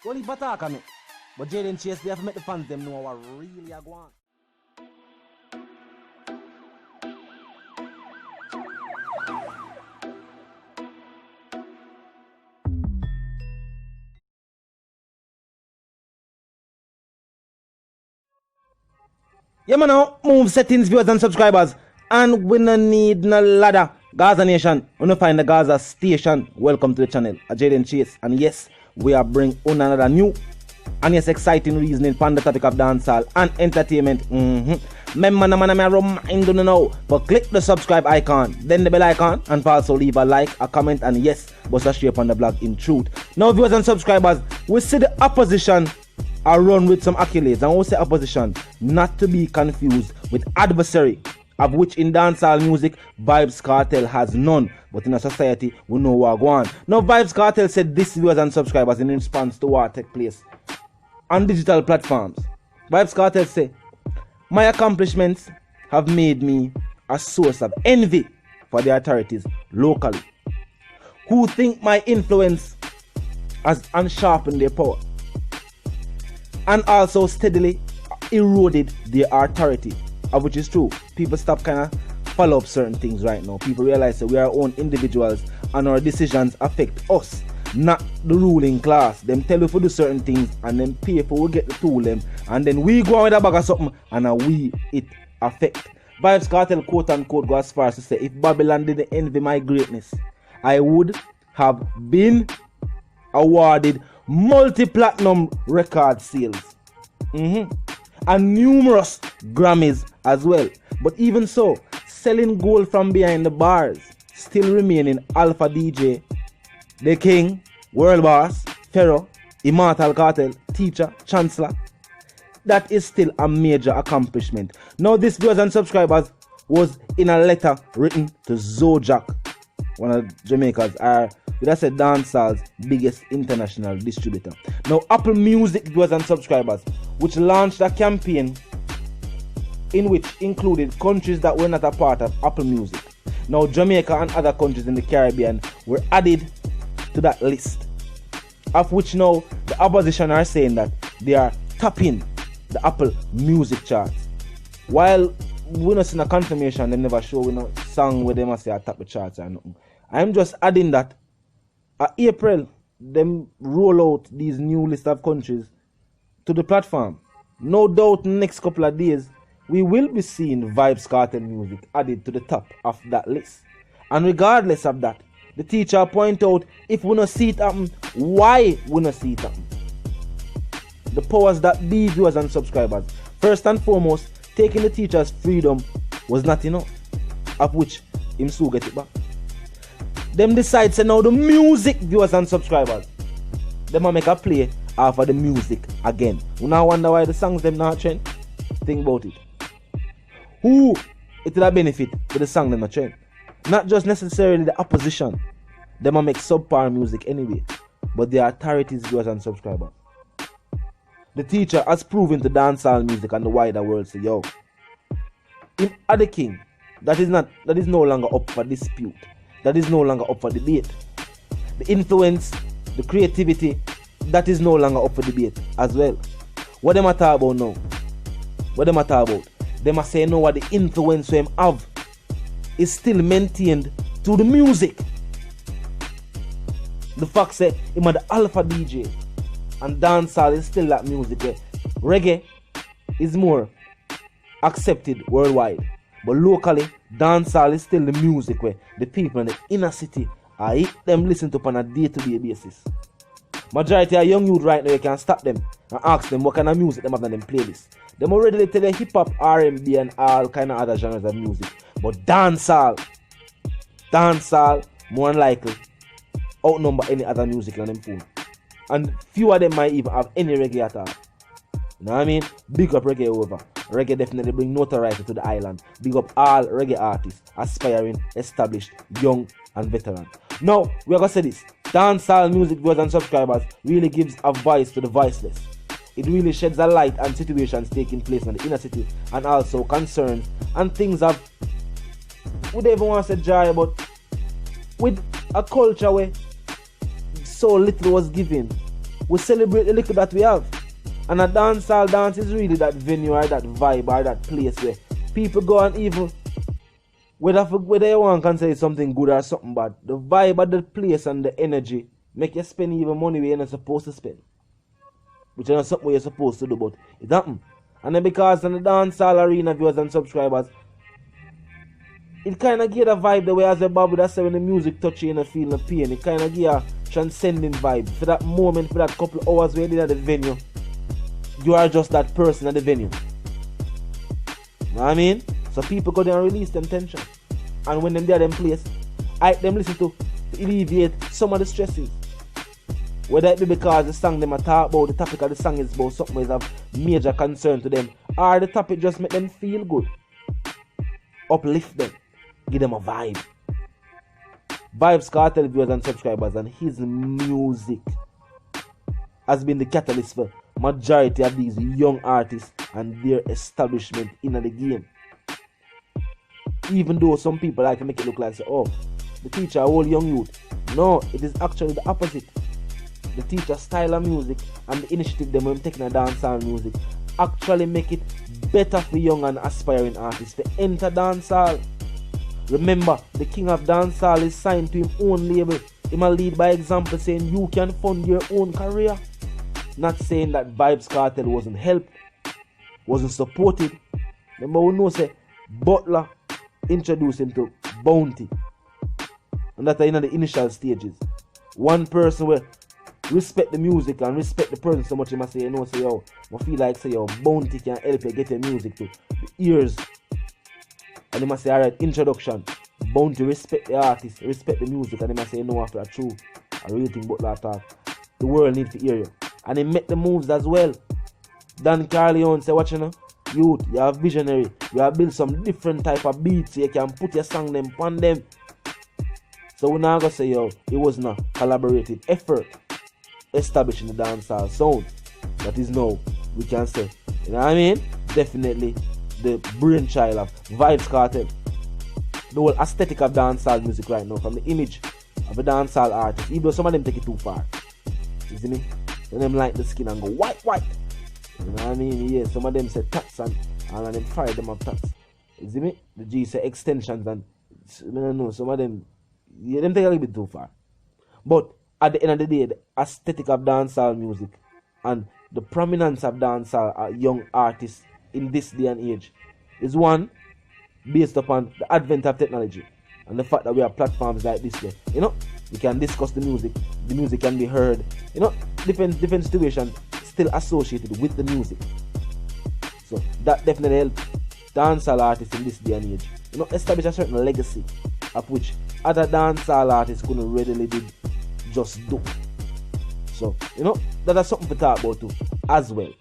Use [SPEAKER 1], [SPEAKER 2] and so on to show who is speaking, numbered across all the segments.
[SPEAKER 1] Don't leave attack on me. But Jayden Chase, they have to make the fans them know what really are going. Yeah, man, now move settings, viewers and subscribers. And we no need no ladder. Gaza Nation, we no find the Gaza station. Welcome to the channel, Jayden Chase. And yes, we are bringing on another new and yes, exciting reasoning on the topic of dancehall and entertainment. Remember, I remind you now, but click the subscribe icon, then the bell icon, and also leave a like, a comment, and yes, bust a share on the blog in truth. Now, viewers and subscribers, we see the opposition are run with some accolades, and we say opposition not to be confused with adversary, of which in dancehall music, Vybz Kartel has none, but in a society, we know what go on. Now, Vybz Kartel said this, viewers and subscribers, in response to what take place on digital platforms. Vybz Kartel say, my accomplishments have made me a source of envy for the authorities locally, who think my influence has unsharpened their power and also steadily eroded their authority, of which is true. People stop kind of follow up certain things right now. People realize that we are our own individuals and our decisions affect us, not the ruling class. Them tell you to do certain things and then pay for we get the tool them, and then we go on with a bag of something and we it affect. Vybz Kartel quote unquote go as far as to say, if Babylon didn't envy my greatness, I would have been awarded multi-platinum record sales and numerous Grammys as well. But even so, selling gold from behind the bars still remaining Alpha DJ, The King, World Boss, Pharaoh, Immortal Cartel, Teacher, Chancellor. That is still a major accomplishment. Now this, viewers and subscribers, was in a letter written to Zojak, one of Jamaica's, that's a dancehall's biggest international distributor. Now Apple Music, viewers and subscribers, which launched a campaign in which included countries that were not a part of Apple Music. Now Jamaica and other countries in the Caribbean were added to that list, of which now the opposition are saying that they are topping the Apple Music charts. While we not seen a confirmation, they never show we no song where they must say I top the charts or nothing. I'm just adding that April them roll out these new list of countries to the platform. No doubt in the next couple of days we will be seeing Vybz Kartel music added to the top of that list. And regardless of that, the teacher point out, if we not see it happen, why we not see it happen. The powers that be, viewers and subscribers, first and foremost, taking the teacher's freedom was not enough, of which him soon get it back. Them decide say now the music, viewers and subscribers, them a make a play off of the music again. We now wonder why the songs them not trend. Think about it. Who it will benefit with the song them not trend? Not just necessarily the opposition. Them a make subpar music anyway, but the authorities, viewers and subscribers. The teacher has proven to dancehall music and the wider world say, yo, him are the king. That is no longer up for dispute. That is no longer up for debate. The influence, the creativity, that is no longer up for debate as well. What them a talk about now? What them a talk about? Them a say no what the influence we him have is still maintained through the music. The fact say him are the alpha DJ and dancehall is still that music where reggae is more accepted worldwide. But locally, dancehall is still the music where the people in the inner city are hit them listen to on a day-to-day basis. Majority of young youth right now, you can stop them and ask them what kind of music them have on them playlist. Them already tell you hip-hop, R&B and all kind of other genres of music. But dancehall, more than likely, outnumber any other music on them phone. And few of them might even have any reggae at all. You know what I mean? Big up reggae over. Reggae definitely bring notoriety to the island. Big up all reggae artists, aspiring, established, young and veteran. Now, we are going to say this. Dancehall music, viewers and subscribers, really gives a voice to the voiceless. It really sheds a light on situations taking place in the inner city and also concerns and things of, we don't even want to say joy, but with a culture where so little was given, We celebrate the little that we have. And a dancehall dance is really that venue or that vibe or that place where people go and even, whether you want to say something good or something bad, the vibe of the place and the energy make you spend even money where you're not supposed to spend. Which is not something you're supposed to do, but it happens. And then because in the dancehall arena viewers and subscribers, it kind of give a vibe the way as a Bible that say when the music touch you and you feel the pain. It kind of give a transcending vibe. For that moment, for that couple of hours where you're at the venue, you are just that person at the venue. You know what I mean? So people go there and release them tension. And when them there them place, I them listen to alleviate some of the stresses. Whether it be because the song them a talk about, the topic of the song is about something is of major concern to them, or the topic just make them feel good. Uplift them. Give them a vibe. Vybz Kartel viewers and subscribers, and his music has been the catalyst for majority of these young artists and their establishment in the game. Even though some people like to make it look like, oh, the teacher all young youth. No, it is actually the opposite. The teacher style of music and the initiative them when taking a dancehall music actually make it better for young and aspiring artists to enter dancehall. Remember, the king of dancehall is signed to his own label. He might lead by example, saying you can fund your own career. Not saying that Vybz Kartel wasn't helped, wasn't supported. Remember, we know say Butler introduced him to Bounty, and that in the initial stages. One person will respect the music and respect the person so much, he must say, you know, say, yo, I feel like, say, yo, Bounty can help you get your music to the ears. And he must say, alright, introduction. Bounty respect the artist, respect the music, and he must say, no, after that, true. I really think Butler talk. The world needs to hear you. And he make the moves as well. Dan Carleon say, watch you know, youth, you are visionary. You have built some different type of beats so you can put your song them on them. So we're not gonna say, yo, it was not collaborative effort establishing the dancehall sound. That is now, we can say, you know what I mean? Definitely the brainchild of Vybz Kartel. The whole aesthetic of dancehall music right now, from the image of a dancehall artist, even though some of them take it too far. You see me? Some of them like the skin and go white. You know what I mean? Yeah, some of them say tats and them fire them up tats. You see me? The G say extensions and I don't know, some of them, yeah, them take a little bit too far. But at the end of the day, the aesthetic of dancehall music and the prominence of dancehall young artists in this day and age is one based upon the advent of technology and the fact that we have platforms like this way. You know, we can discuss the music can be heard. You know, different situations still associated with the music. So that definitely helps dancehall artists in this day and age, you know, establish a certain legacy of which other dancehall artists couldn't readily just do. So, you know, that's something to talk about too, as well.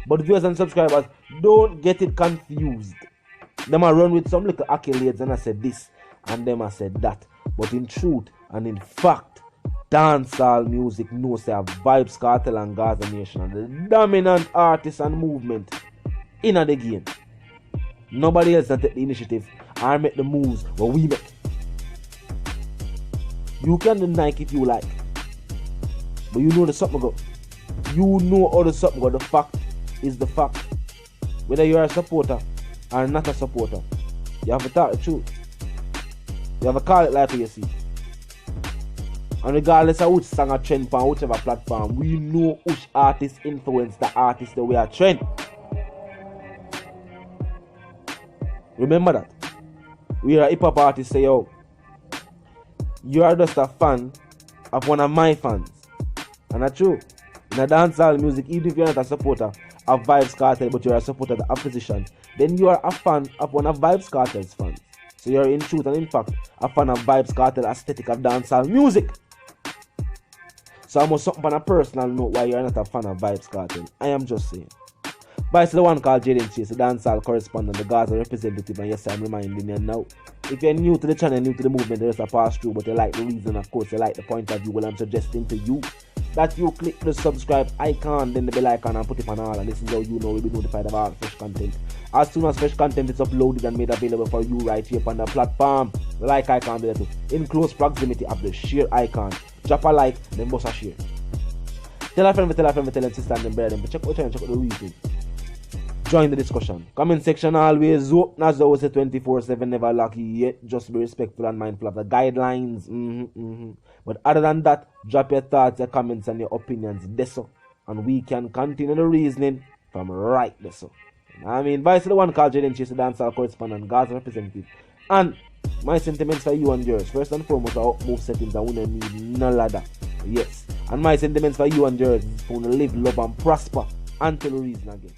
[SPEAKER 1] But viewers and subscribers, don't get it confused. Them I run with some little accolades and I said this and them I said that. But in truth and in fact, dancehall music knows they have Vybz Kartel and Gaza Nation and the dominant artists and movement in the game. Nobody else can take the initiative or make the moves what we make. You can deny it if you like, but you know the something go. You know all the something go. The fact is the fact. Whether you are a supporter or not a supporter, you have to talk the truth. You have to call it like you see. And regardless of which song or trend on whichever platform, we know which artist influence the artist the way a trend. Remember that. We are a hip hop artist say, yo, you are just a fan of one of my fans. And that's true. In a dancehall music, even if you're not a supporter of Vybz Kartel, but you're a supporter of the opposition, then you are a fan of one of Vybz Kartel's fans. So you're in truth and in fact a fan of Vybz Kartel aesthetic of dancehall music. So I must something on a personal note why you're not a fan of Vybz Kartel. I am just saying. But it's the one called Jayden, the dancehall correspondent, the Gaza representative, and yes, I'm reminding you now. If you're new to the channel, new to the movement, there's a pass through, but you like the reason, of course, you like the point of view, well, I'm suggesting to you that you click the subscribe icon, then the bell icon, and put it on all, and this is how you know you'll be notified of all fresh content. As soon as fresh content is uploaded and made available for you right here on the platform, the like icon there too, in close proximity of the share icon. Drop a like, then bust a share. Tell a friend, tell them sister and them brother, but check out the reason. Join the discussion. Comment section always open as always 24/7, never lucky yet. Just be respectful and mindful of the guidelines. But other than that, drop your thoughts, your comments, and your opinions this and we can continue the reasoning from right this. I mean, Vice the one called Jayden Chase, the dancehall correspondent, Gaza representative. And my sentiments for you and yours. First and foremost, our move settings, and we don't need no ladder. Yes. And my sentiments for you and yours is to live, love, and prosper until the reason again.